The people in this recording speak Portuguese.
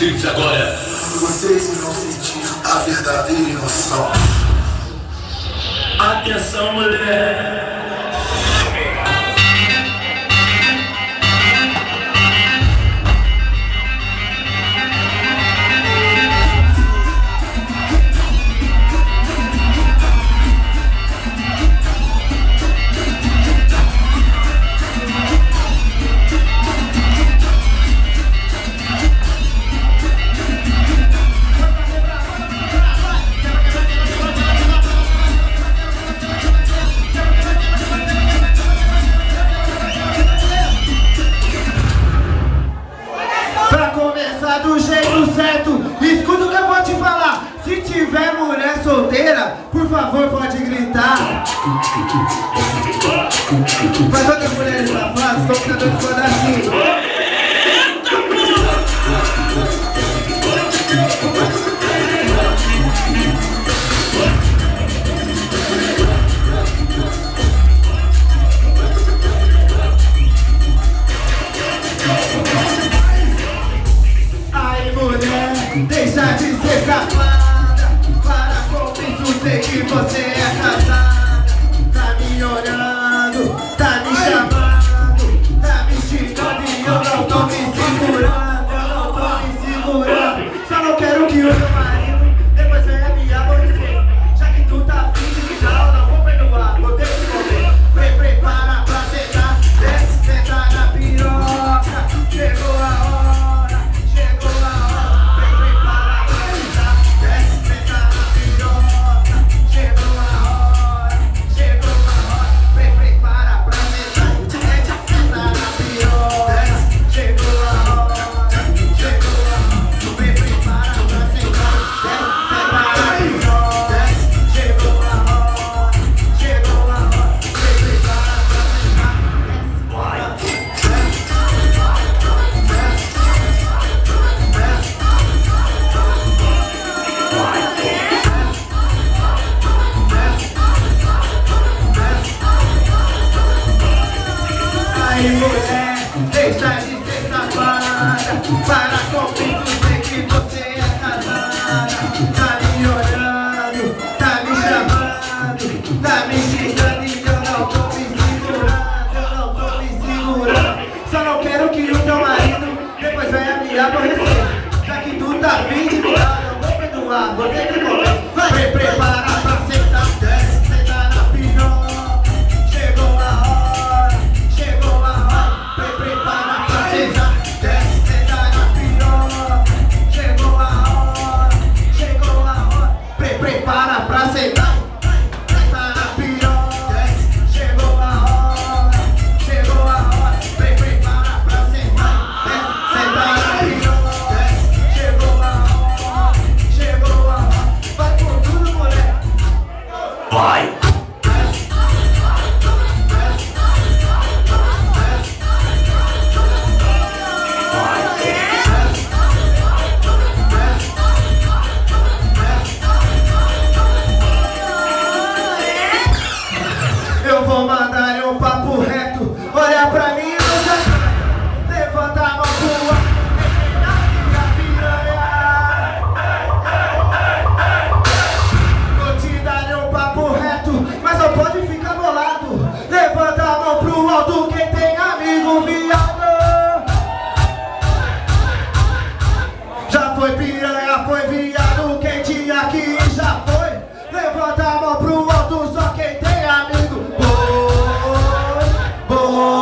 partir de agora, vocês irão sentir a verdadeira emoção. Atenção, mulher! Do jeito certo, escuta o que eu vou te falar. Se tiver mulher solteira, por favor pode gritar. Mas outras mulheres lá fora, os computadores podem assim. Deixa de ser safada, para com isso, sei que você é casada. Tá me olhando, tá me chamando, tá me xingando e eu não tô me segurando, eu não tô me segurando. Só não quero que o meu marido depois venha me aborrecer. Já que tu tá fingindo que já eu não vou perdoar, vou ter que comer. Vem, prepara pra sentar, desce, senta na piroca. Chegou a hora, chegou a hora. Deixa de ser safada, para com isso, sei que você é casada. Tá me olhando, tá me chamando, tá me xingando e eu não tô me segurando, eu não tô me segurando. Só não quero que o teu marido depois venha me aborrecer. Já que tu tá vindo de mudar, eu vou perdoar, vou ter que comer. Vai preparar pra sentar, desce, senta na piroca. Chegou a hora, chegou a hora. Prepara pra sentar, desce, senta na piroca. Chegou a hora, chegou a hora. Prepara pra sentar, senta na piroca. Desce, chegou a hora, chegou a hora. Prepara pra sentar, desce, senta na piroca. Desce, chegou a hora, chegou a hora. Vai com tudo, mulher. Vai! Eu vou mandar um papo reto, olha pra mim e já levanta a mão pro ar. Vou te dar um papo reto, mas não pode ficar bolado. Levanta a mão pro alto quem tem amigo viado. Já foi pior.